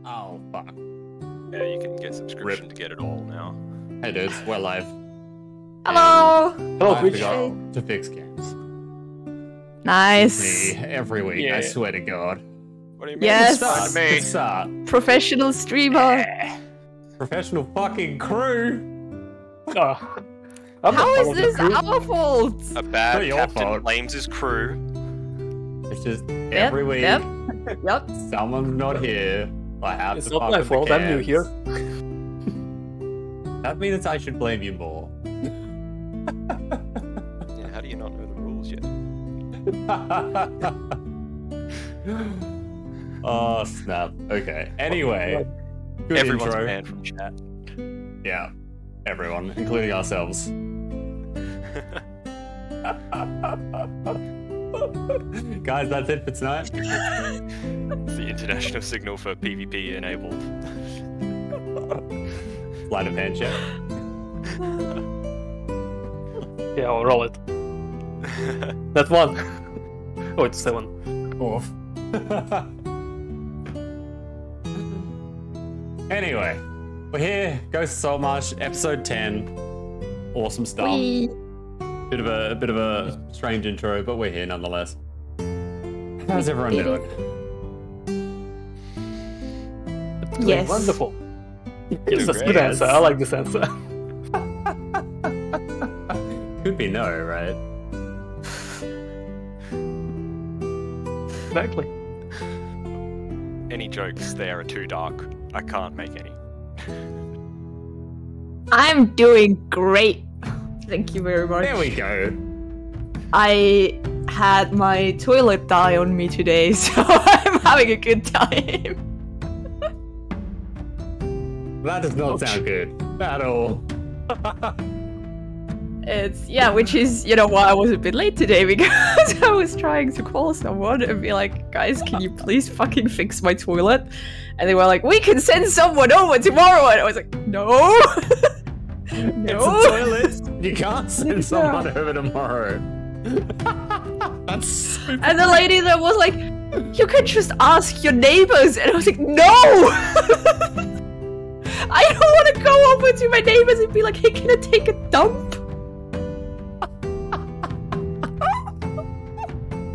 Oh, fuck. Yeah, you can get subscription to get it all now. Hey dudes, we're live. Hello! Oh, I which forgot to fix games. Nice. Me, every week, I swear to God. What do you mean? Yes. Good start. Professional streamer. Yeah. Professional fucking crew. Oh, How is this our fault? A Not bad your captain fault. blames his crew. It's just every week, Yep. someone's not here. I have It's to not fuck my with the fault, I'm new cans. here. That means I should blame you more. Yeah, how do you not know the rules yet? Oh, snap. Okay. Anyway. Good Everyone's intro. banned from chat. Yeah. Everyone, including ourselves. Guys, that's it for tonight. It's the international signal for PvP enabled. Sleight of hand check. Yeah, I'll roll it. That's one. Oh, it's 7. Oof. Anyway, we're here. Ghost of SaltMarsh, episode 10. Awesome stuff. Whee. Bit of a strange intro, but we're here nonetheless. How's everyone doing? Yes. Wonderful. Yes, that's a good Yes. answer. I like this answer. Could be no, right? Exactly. Any jokes there are too dark. I can't make any. I'm doing great. Thank you very much. There we go. I had my toilet die on me today, so I'm having a good time. That does not sound good at all. Which is, why I was a bit late today, because I was trying to call someone and be like, guys, can you please fucking fix my toilet? And they were like, we can send someone over tomorrow. And I was like, no. It's No. a toilet. You can't send someone over tomorrow. That's so And the lady that was like, you can just ask your neighbors. And I was like, no! I don't want to go over to my neighbors and be like, hey, can I take a dump?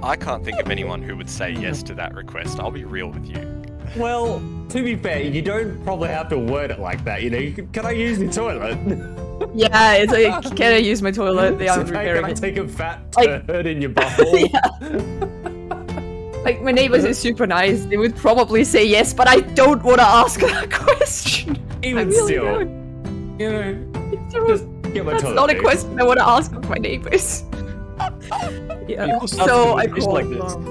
I can't think of anyone who would say yes to that request. I'll be real with you. Well, to be fair, you don't probably have to word it like that. Can I use the toilet? Yeah, it's like, can I use my toilet? They aren't Can repairing I it. take a fat Like- turd in your butthole? Like, my neighbors are super nice. They would probably say yes, but I don't want to ask that question. I Even really still, don't. you know, It's just get my That's toilet not a fixed. question I want to ask of my neighbors. Yeah, People start so to I do things called like this. them.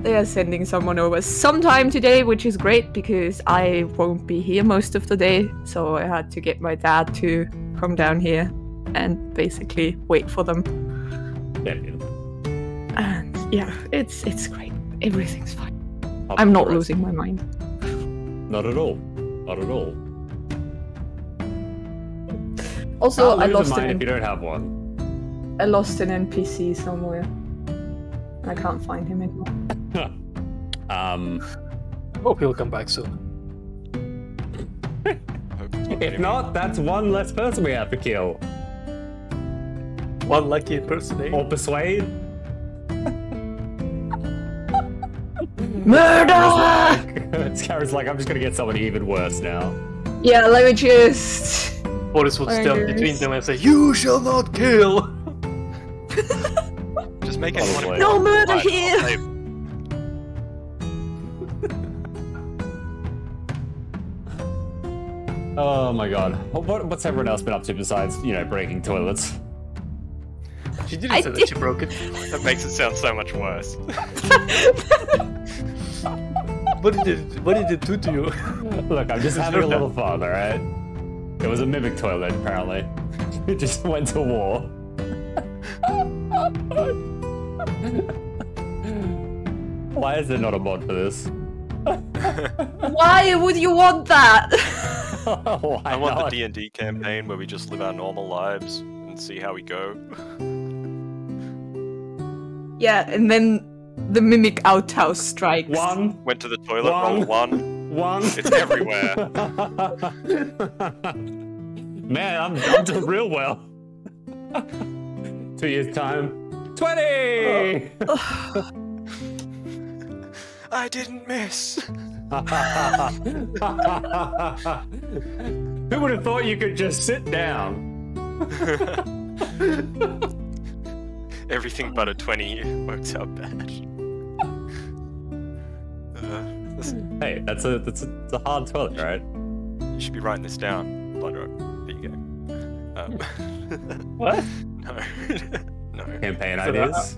They are sending someone over sometime today, which is great because I won't be here most of the day. So I had to get my dad to come down here and basically wait for them. Yeah, beautiful. And yeah, it's great. Everything's fine. I'll I'm be not right. losing my mind. Not at all. Not at all. Also, Can't I lose a lost mind if an you don't have one. I lost an NPC somewhere. I can't find him anymore. Hope he'll come back soon. Hope it's not If him. not, that's one less person we have to kill. One lucky person, eh? Or persuade. Murder! Scarra's like, I'm just gonna get someone even worse now. Yeah, let me just. Boris would stand Murders. between them and say, "You shall not kill." Just make anyone Probably. No murder Right, here! I'll say- Oh my god. What's everyone else been up to besides, breaking toilets? She didn't I say did- that she broke it. That makes it sound so much worse. What did it do to you? Look, I'm just having a little fun, alright? It was a mimic toilet, apparently. It just went to war. Why is there not a mod for this? Why would you want that? Why I want not? the D&D campaign where we just live our normal lives and see how we go. Yeah, and then The mimic outhouse strikes. One. Went to the toilet, roll one. One. It's everywhere. Man, I'm doing real well. 2 years time. 20! I didn't miss. Who would have thought you could just sit down? Everything but a 20 works out bad. Hey, that's a hard toilet, right? You should be writing this down, Bloodrock. There you go. What? No. No. Campaign So ideas.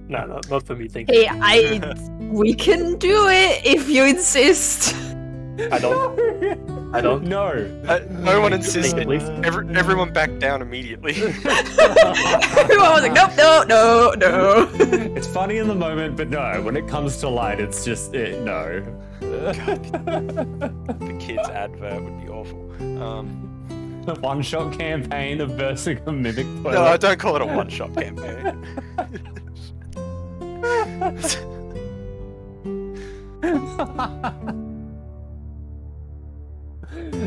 No, not for me, thank you. Hey, we can do it if you insist. I don't. I don't. No. No one insisted. Please. Everyone backed down immediately. Everyone was like, nope, no. It's funny in the moment, but no. When it comes to light, it's just no. The kids' advert would be awful. A one-shot campaign of versing a mimic toilet. No, I don't call it a one-shot campaign.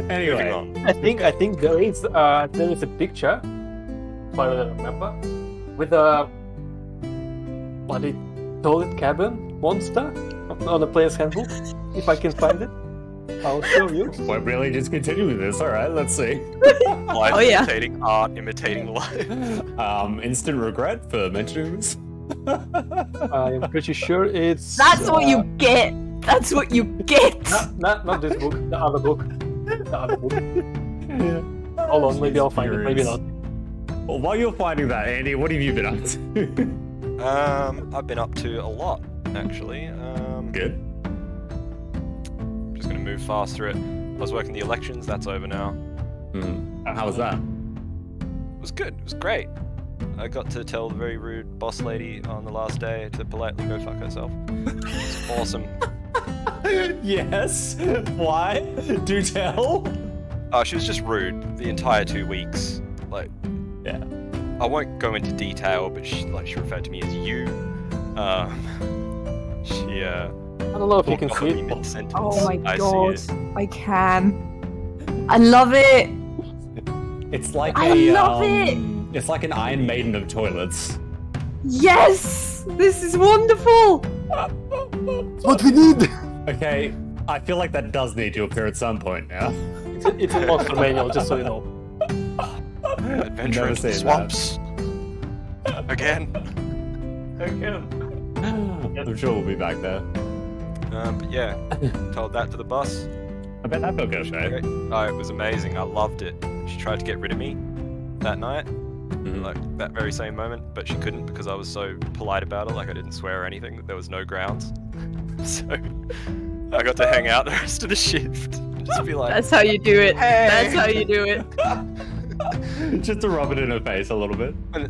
Anyway, Moving on. I think there is a picture, if I remember, with a toilet cabin monster on the player's handbook. If I can find it, I'll show you. we're really just continuing this. All right, let's see. Life Oh, yeah. imitating art, imitating life. Instant regret for mentioning this. I'm pretty sure it's. That's what you get. That's what you get. Not this book. The other book. Hold on, maybe I'll find it. Maybe not. Well, while you're finding that, Andy, what have you been up to? I've been up to a lot, actually. Good. I'm just gonna move fast through it. I was working the elections. That's over now. How was that? It was good. It was great. I got to tell the very rude boss lady on the last day to politely go fuck herself. It's awesome. Yes. Why? Do tell. She was just rude the entire 2 weeks. Like, Yeah. I won't go into detail, but she referred to me as you. She I don't know if you can got see me it. mid-sentence. Oh my I god, see it. I can. I love it. It's like I love it. It's like an Iron Maiden of toilets. Yes, this is wonderful. What we need! Okay, I feel like that does need to appear at some point now. It's a monster manual, just so you know. Adventure Never into the seen swamps. Again. I'm sure we'll be back there. But yeah, told that to the bus. I bet that felt good, Great. right? Oh, it was amazing. I loved it. She tried to get rid of me that night, like that very same moment, but she couldn't because I was so polite about it. Like I didn't swear or anything. That there was no grounds. So I got to hang out the rest of the shift. And just be like, That's how you do it. Hey. That's how you do it. Just to rub it in her face a little bit. and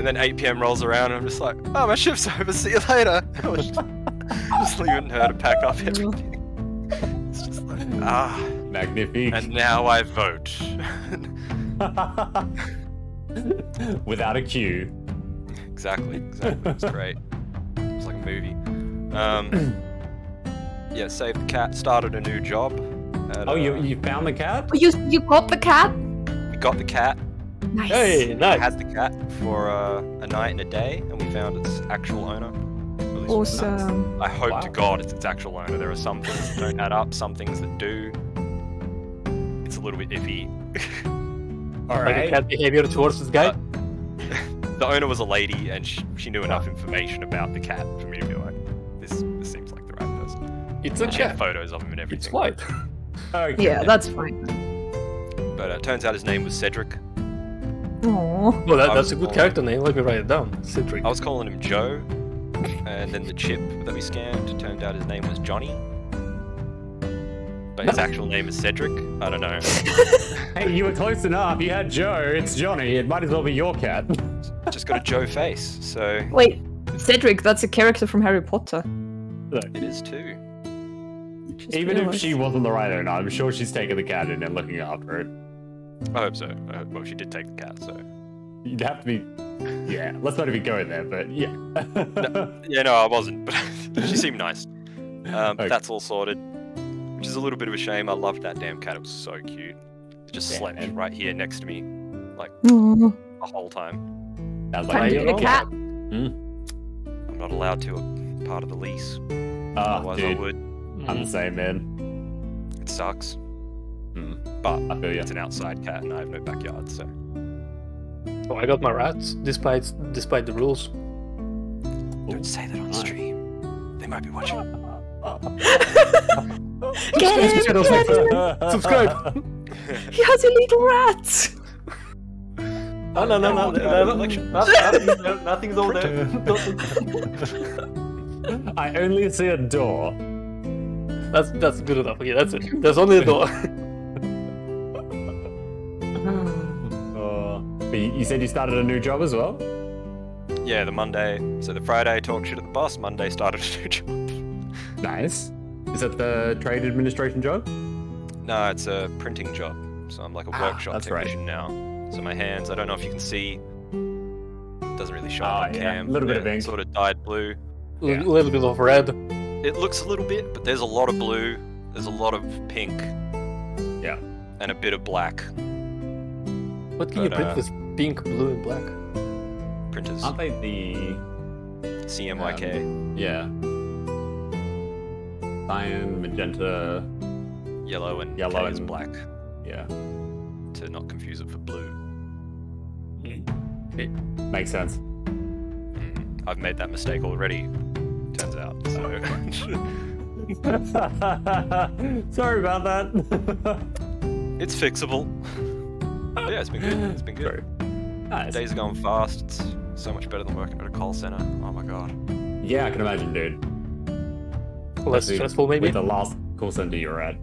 then 8 PM rolls around, and I'm just like, oh, my shift's over. See you later. I was just leaving her to pack up everything. It's just like, Magnifique. and now I vote. Without a cue. Exactly. It was great. It was like a movie. Yeah, saved the cat, started a new job. At, Oh, you found the cat? Oh, you got the cat? We got the cat. Nice. Hey, nice. Had the cat for a night and a day, and we found its actual owner. At least Awesome. I hope Wow. to God it's its actual owner. There are some things that don't add up, some things that do. It's a little bit iffy. All Like a right. cat behavior towards this guy. The owner was a lady, and she knew enough information about the cat for me to be like, this seems like the right person. It's a And she had cat. photos of him and It's everything. white. Okay. Yeah, that's fine. But it turns out his name was Cedric. Aww. Well, that's a good character name. Let me write it down. Cedric. I was calling him Joe, and then the chip that we scanned turned out his name was Johnny. But his actual name is Cedric. I don't know. Hey, you were close enough. You had Joe. It's Johnny. It might as well be your cat. Just got a Joe face, so Wait, Cedric, that's a character from Harry Potter. it is too. Just Even if realised. she wasn't the right owner, I'm sure she's taking the cat in and looking after it. I hope so. Well, she did take the cat, so You'd have to be. Yeah, let's not even go there, but yeah. No, I wasn't, but she seemed nice. But that's all sorted, which is a little bit of a shame. I loved that damn cat. It was so cute. It just slept right here next to me, like the whole time. Sounds Time like to get a cat. I'm not allowed to. Part of the lease. Oh, Otherwise, dude. I would. I'm the same, man. It sucks. Mm. But I feel you. it's an outside cat, and I have no backyard, so. Oh, I got my rats, despite the rules. Don't say that on stream. They might be watching. Get him! Get him! Subscribe! He has a little rat! Oh, no, nothing's over there. I only see a door. That's good enough. Okay, that's it. There's only a door. But you said you started a new job as well? Yeah, the Monday. So the Friday, talk shit at the boss. Monday, started a new job. Nice. Is that the trade administration job? No, it's a printing job. So I'm like a workshop technician now. So my hands, I don't know if you can see. It doesn't really show on cam. A little bit of ink. Sort of dyed blue. A little bit of red. It looks a little bit, but there's a lot of blue. There's a lot of pink. Yeah. And a bit of black. What can you print with pink, blue, and black? Printers. Aren't they the... CMYK. Yeah. Cyan, magenta... Yellow and Yellow K is and- black. Yeah. To not confuse it for blue. Makes sense. I've made that mistake already, turns out. So Sorry about that. it's fixable. But yeah, it's been good. It's been good. Nice. Days are going fast. It's so much better than working at a call center. Oh my god. Yeah, I can imagine, dude. Less stressful, maybe? With the last call center you were at.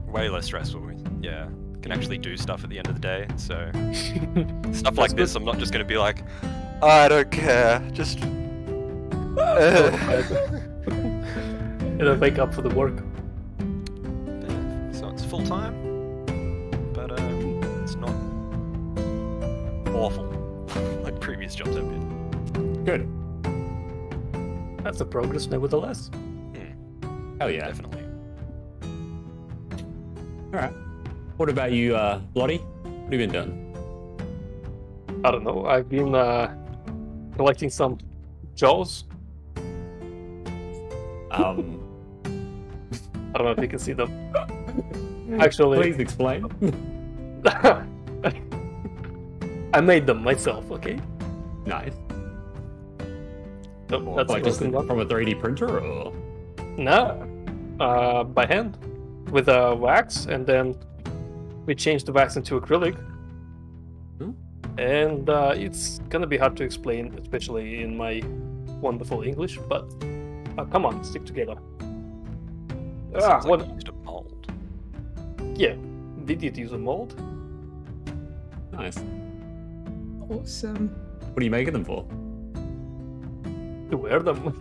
Way less stressful. Yeah. Can actually do stuff at the end of the day. So stuff like this, I'm not just going to be like, I don't care. Just. And then wake up for the work. Yeah. So it's full time, but it's not awful like previous jobs I've been. Good. That's a progress, nevertheless. Hell yeah. Definitely. Alright. What about you, Lottie? What have you been doing? I don't know. I've been collecting some jaws. I don't know if you can see them. Actually, Please explain. I made them myself. Okay. Nice. So that's Like just broken from one. a 3D printer, or? No, by hand with wax, and then we changed the wax into acrylic. And it's gonna be hard to explain, especially in my wonderful English. But come on, stick together. Sounds like What? you used a mold. Yeah, did it use a mold? Nice. Awesome. What are you making them for? To wear them.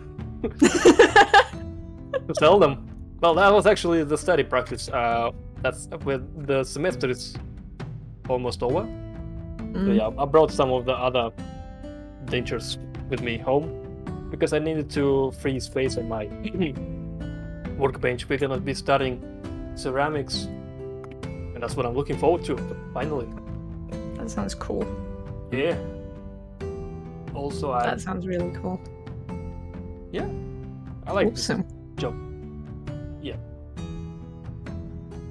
To sell them. Well, that was actually the study practice. That's with the semester is almost over. So yeah, I brought some of the other dangers with me home because I needed to free space on my workbench. We're gonna be studying ceramics, and that's what I'm looking forward to. Finally. That sounds cool. Yeah. Also, I That sounds really cool. I like this Awesome. job. Yeah.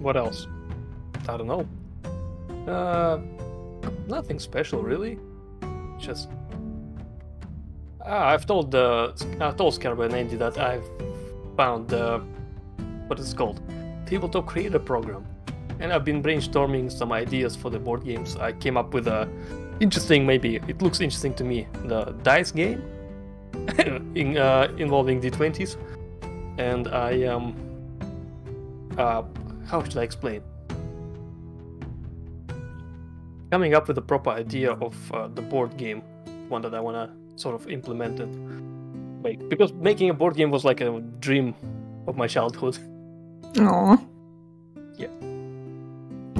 What else? I don't know. Nothing special really. Just I've told Scarab and Andy that I've found what is it called? Tabletop Creator Program, and I've been brainstorming some ideas for the board games. I came up with a interesting, maybe it looks interesting to me, the dice game involving d20s, and I how should I explain? Coming up with a proper idea of the board game, one that I want to sort of implement and make. Because making a board game was like a dream of my childhood. Aww.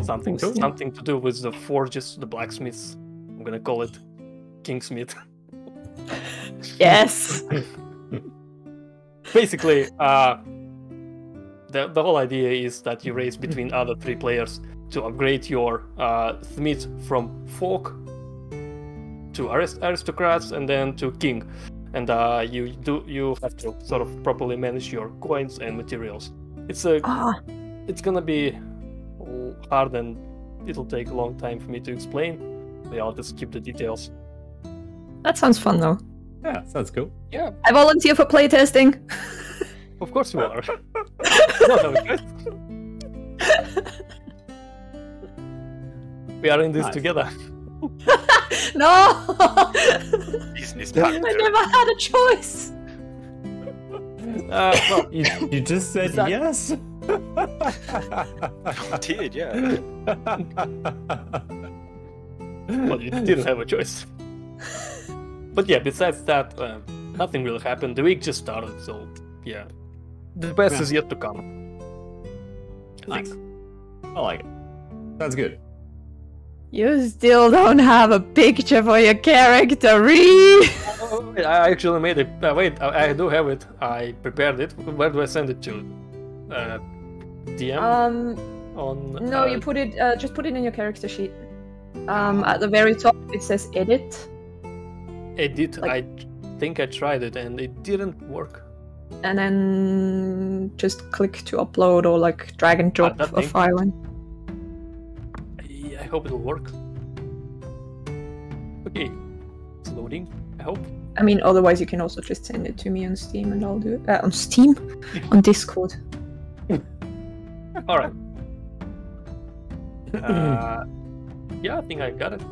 Something to do with the forges, the blacksmiths, I'm gonna call it Kingsmith. Yes. Basically, the whole idea is that you race between other 3 players to upgrade your smith from folk to aristocrats and then to king, and you have to sort of properly manage your coins and materials. It's gonna be hard and it'll take a long time for me to explain. But I'll just skip the details. That sounds fun though. Yeah, sounds cool. Yeah, I volunteer for playtesting. of course you are. No, okay. We are in this together. No! He's I never had a choice. Well, You just said yes. did, yeah. well, you didn't have a choice. But yeah, besides that, nothing really happened. The week just started, so yeah. The best is yet to come. Nice. I like it. Sounds good. You still don't have a picture for your character, Ree. I actually made it. Wait, I do have it. I prepared it. Where do I send it to? DM? On. No, you put it. Just put it in your character sheet. At the very top, it says edit. Edit. Like- I think I tried it and it didn't work. And then just click to upload or like drag and drop that a thing? file in. I hope it'll work. Okay, it's loading. I hope. I mean, otherwise you can also just send it to me on Steam and I'll do it. On Steam? On Discord. All right. Yeah, I think I got it.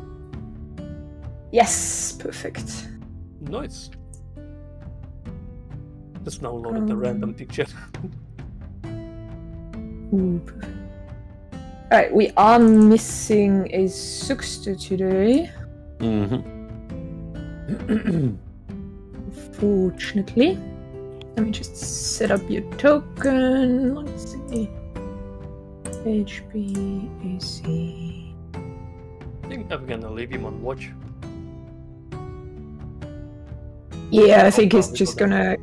Yes, perfect. Nice. Just downloaded a random picture. Ooh, perfect. Alright, we are missing a Suxter today. Mm-hmm. Unfortunately. Let me just set up your token. Let's see. HBAC. I think I'm gonna leave him on watch. Yeah, I think he's just gonna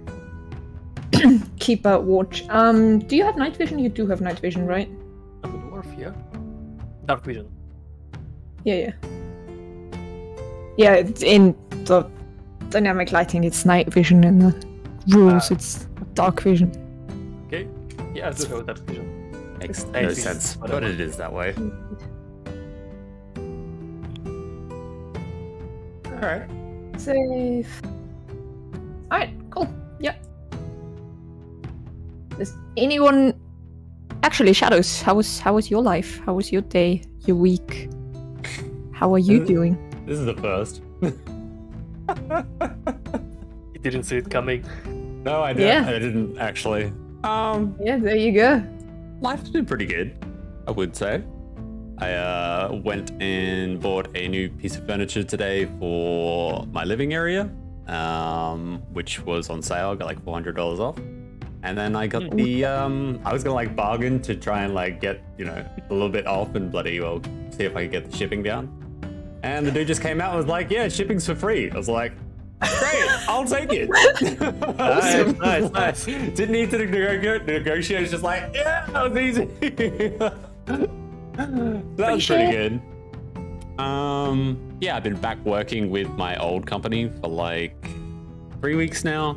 keep a watch. Do you have night vision? You do have night vision, right? I'm a dwarf, yeah. Dark vision. Yeah. Yeah, in the dynamic lighting, it's night vision, and the rules, it's dark vision. Okay. Yeah, I do have dark vision. Makes I no see. sense, Whatever. but it is that way. Alright. Save. Alright, cool. Yeah. Does anyone... Actually, Shadows, how was your life? How was your day, your week? How are you doing? This is the first. You didn't see it coming. No, I didn't actually. Yeah, there you go. Life's been pretty good, I would say. I went and bought a new piece of furniture today for my living area, which was on sale. I got like $400 off. And then I got the, I was gonna like bargain to try and like get, a little bit off and bloody well see if I could get the shipping down. And the dude just came out and was like, yeah, shipping's for free. I was like, great, I'll take it. Nice. Didn't need to negotiate. It's just like, yeah, that was easy. That was pretty good. Yeah, I've been back working with my old company for like 3 weeks now,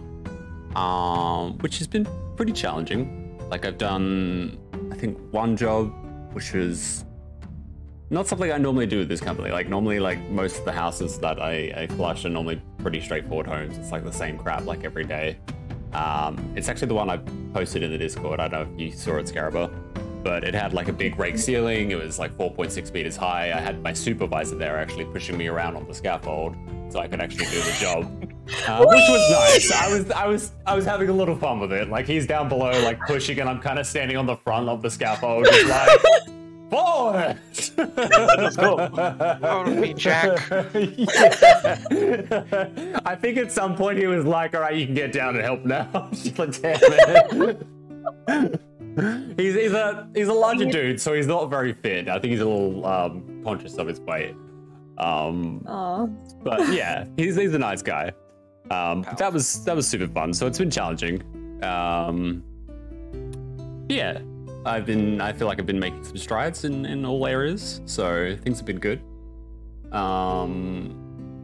which has been pretty challenging. Like I've done, I think, one job, which was not something I normally do with this company. Like normally, like most of the houses that I flush are normally pretty straightforward homes. It's like the same crap like every day. It's actually the one I posted in the Discord. I don't know if you saw it, Scaraba, but it had like a big rake ceiling. It was like 4.6 meters high. I had my supervisor there actually pushing me around on the scaffold so I could actually do the job, which was nice. I was having a little fun with it. Like he's down below, like pushing, and I'm kind of standing on the front of the scaffold, just like. Forward! Let's go. Follow me, Jack. Yeah. I think at some point he was like, all right, you can get down and help now. She's like, damn it. He's a larger dude, so he's not very fit. I think he's a little conscious of his weight. Aw. But yeah, he's a nice guy. That was super fun. So it's been challenging. Yeah, I feel like I've been making some strides in all areas. So things have been good.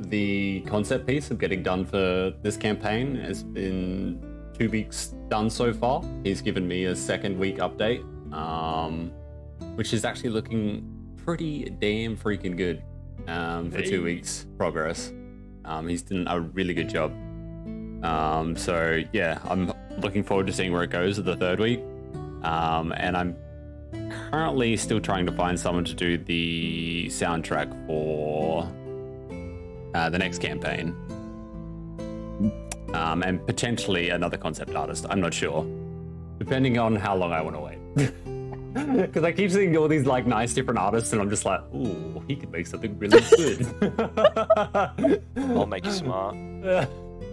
The concept piece of getting done for this campaign has been 2 weeks done so far. He's given me a second week update, which is actually looking pretty damn freaking good for 2 weeks progress. He's done a really good job. So yeah, I'm looking forward to seeing where it goes at the 3rd week. And I'm currently still trying to find someone to do the soundtrack for the next campaign. And potentially another concept artist. I'm not sure, depending on how long I want to wait. Because I keep seeing all these like nice different artists, and I'm just like, ooh, he could make something really good. I'll make you smart.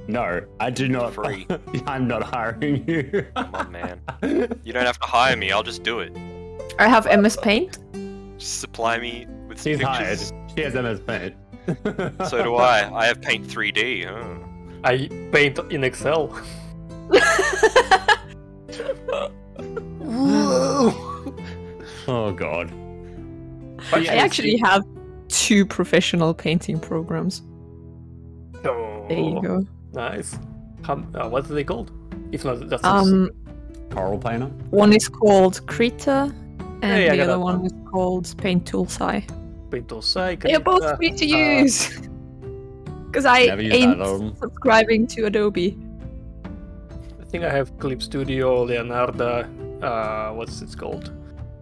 No, I do not. Free. I'm not hiring you. Come on, man. You don't have to hire me. I'll just do it. I have MS Paint. Just supply me with some She's hired. pictures. She has MS Paint. So do I. I have Paint 3D. Oh. I paint in Excel. Oh god. I actually have 2 professional painting programs. Oh, There you go. nice. What are they called? If not, that's Coral Painter. One is called Krita, and Hey, I the got other that one one. is called Paint Tool Sci. Paint or Psych. They are both free to use. Because I Never used ain't either of 'em. subscribing to Adobe. I think I have Clip Studio, Leonardo. What's it called?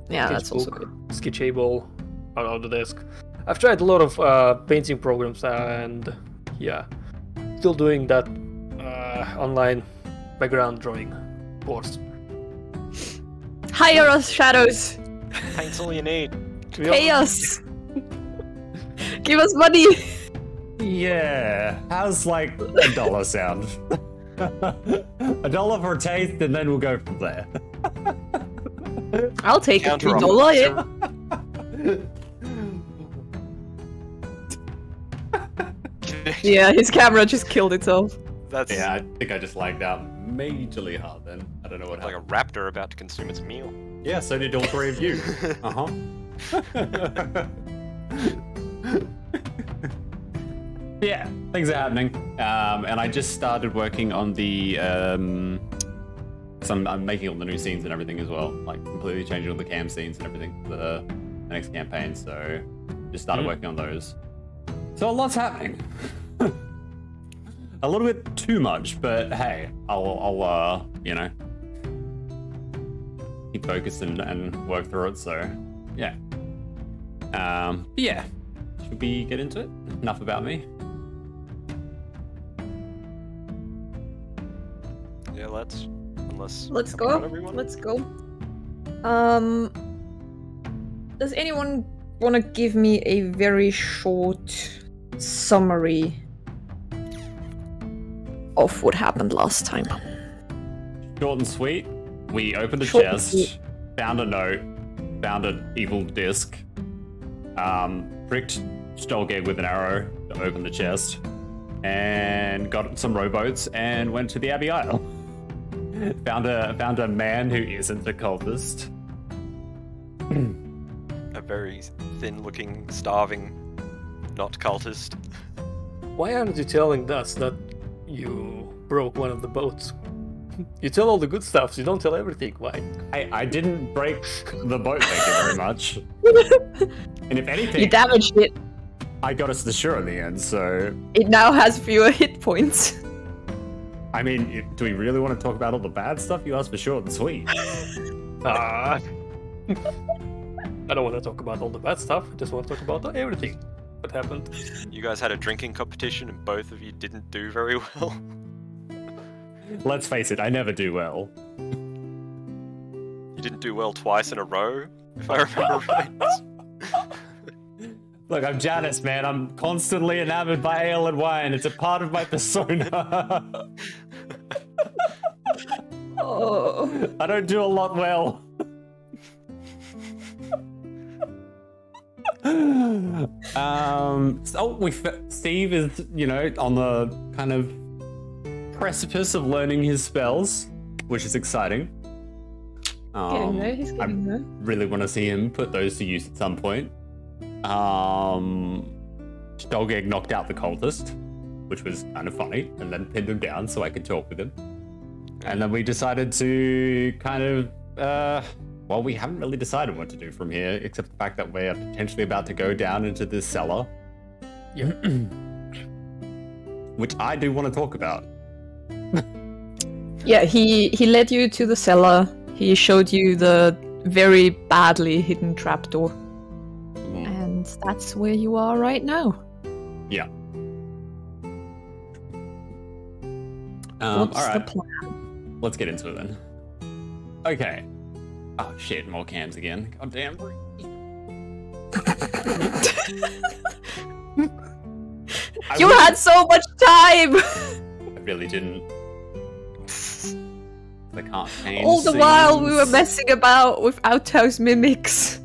Yeah, that's also Sketchbook, good. Sketchable, on Autodesk. I've tried a lot of painting programs, and yeah, still doing that online background drawing course. Hire us, Shadows! Paint's all you need. Pay us! Give us money! Yeah. How's like $1 sound? $1 for a taste, and then we'll go from there. I'll take a Counter $3, yeah. Yeah, his camera just killed itself. That's Yeah, I think I just lagged out majorly hard then. I don't know what like a happened. raptor about to consume its meal. Yeah, so did all 3 of you. Uh-huh. Yeah, things are happening. And I just started working on the I'm making all the new scenes and everything as well. Like completely changing all the cam scenes and everything for the next campaign. So just started working on those. So a lot's happening. A little bit too much, but hey, I'll you know, keep focused and work through it. So yeah. But yeah. Should we get into it? Enough about me. Yeah, let's. Unless. Let's come on, go. everyone. Let's go. Does anyone want to give me a very short summary of what happened last time? Short and sweet. We opened a Short and chest, sweet. found a note, found an evil disc, pricked Stolgeg with an arrow to open the chest, and got some rowboats and went to the Abbey Isle. found a man who isn't a cultist. A very thin-looking, starving, not cultist. Why aren't you telling us that you broke one of the boats? You tell all the good stuff, you don't tell everything. Why? I didn't break the boat, thank you very much. And if You anything, damaged it. I got us the shore in the end, so... It now has fewer hit points. I mean, do we really want to talk about all the bad stuff? You asked for short and sweet. I don't want to talk about all the bad stuff, I just want to talk about everything that happened. You guys had a drinking competition and both of you didn't do very well. Let's face it, I never do well. You didn't do well twice in a row, if I remember right. Look, I'm Janice, man. I'm constantly enamored by ale and wine. It's a part of my persona. Oh. I don't do a lot well. Steve is, on the kind of precipice of learning his spells, which is exciting. Getting there, he's getting there. Really want to see him put those to use at some point. Stolgeg knocked out the cultist, which was kind of funny, and then pinned him down so I could talk with him. And then we decided to kind of, well, we haven't really decided what to do from here, except the fact that we're potentially about to go down into this cellar. Yeah. Which I do want to talk about. Yeah, he led you to the cellar. He showed you the very badly hidden trapdoor. And that's where you are right now. Yeah. What's all right. the plan? Let's get into it then. Okay. Oh shit, more cams again. God damn. You had so much time! I really didn't. I can't change All the while we were messing about with outhouse mimics.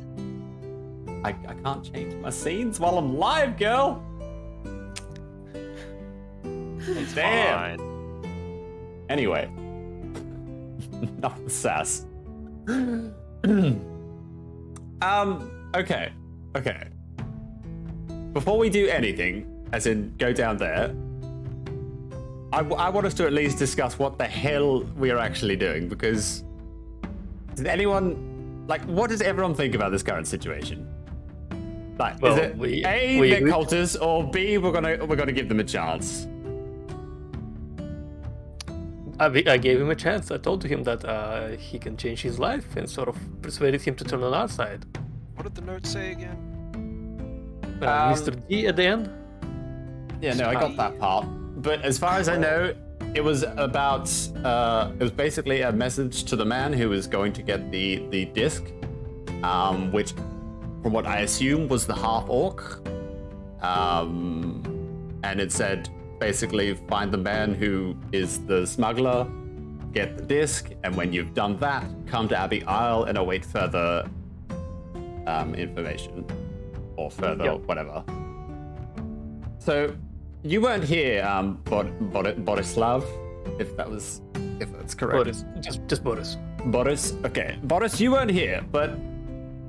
I can't change my scenes while I'm live, girl! It's Damn. fine. Anyway. Enough of the sass. Okay. Before we do anything, as in go down there, I want us to at least discuss what the hell we are actually doing, because does anyone, what does everyone think about this current situation? Well, is it A, we they're cultists, or B, we're gonna give them a chance? I gave him a chance. I told him that he can change his life and sort of persuaded him to turn on our side. What did the note say again? Mr. D at the end? Yeah, no, I got that part. But as far as I know, it was about, it was basically a message to the man who was going to get the disc, which, from what I assume, was the half-orc. And it said, basically, find the man who is the smuggler, get the disc, and when you've done that, come to Abbey Isle and await further information. Or further, whatever. So, you weren't here, Borislav, if that's correct. Boris. Just Boris. Boris, okay. Boris, you weren't here, but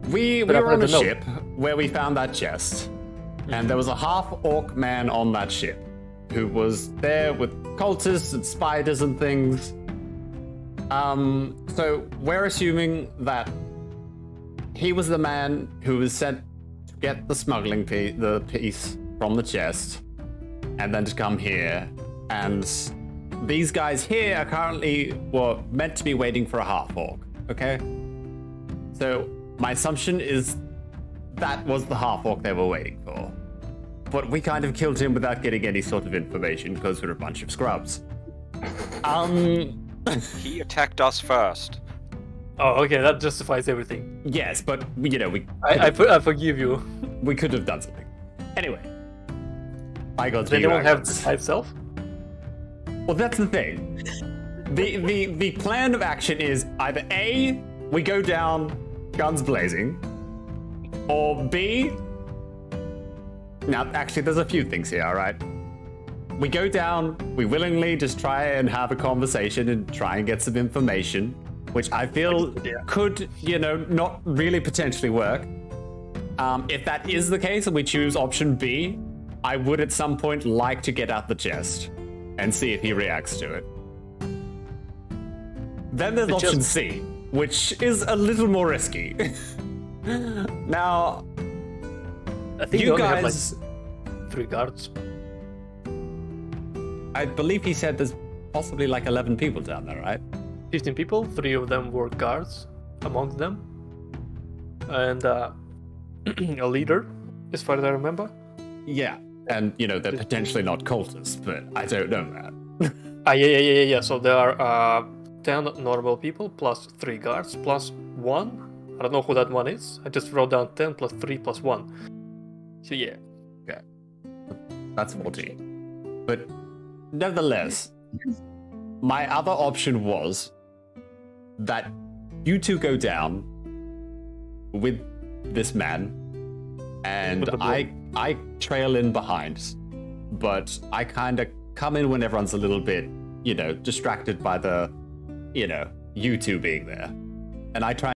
we were on a ship where we found that chest. And there was a half-orc man on that ship who was there with cultists and spiders and things. So we're assuming that he was the man who was sent to get the smuggling piece from the chest, and then to come here. And these guys here are currently meant to be waiting for a half-orc, okay? So my assumption is that was the half-orc they were waiting for. But we kind of killed him without getting any sort of information because we're a bunch of scrubs. He attacked us first. Oh, okay, that justifies everything. Yes, but I forgive you. We could have done something. Anyway. Does anyone have the side self? Well, that's the thing. The plan of action is either A, we go down guns blazing, or B. Now, actually, there's a few things here, all right? We go down, we willingly just try and have a conversation and try and get some information, which I feel could, not really potentially work. If that is the case and we choose option B, I would at some point like to get out the chest and see if he reacts to it. Then there's option C, which is a little more risky. Now, I think you guys have, 3 guards. I believe he said there's possibly 11 people down there, right? 15 people, 3 of them were guards among them. And a leader, as far as I remember. Yeah, and they're potentially not cultists, but I don't know that. Yeah. So there are 10 normal people, plus 3 guards, plus 1. I don't know who that one is. I just wrote down 10 plus 3 plus 1. So yeah. Okay. That's 14. But nevertheless, my other option was that you two go down with this man and With the I trail in behind, but I kind of come in when everyone's a little bit, distracted by the, you two being there, and I try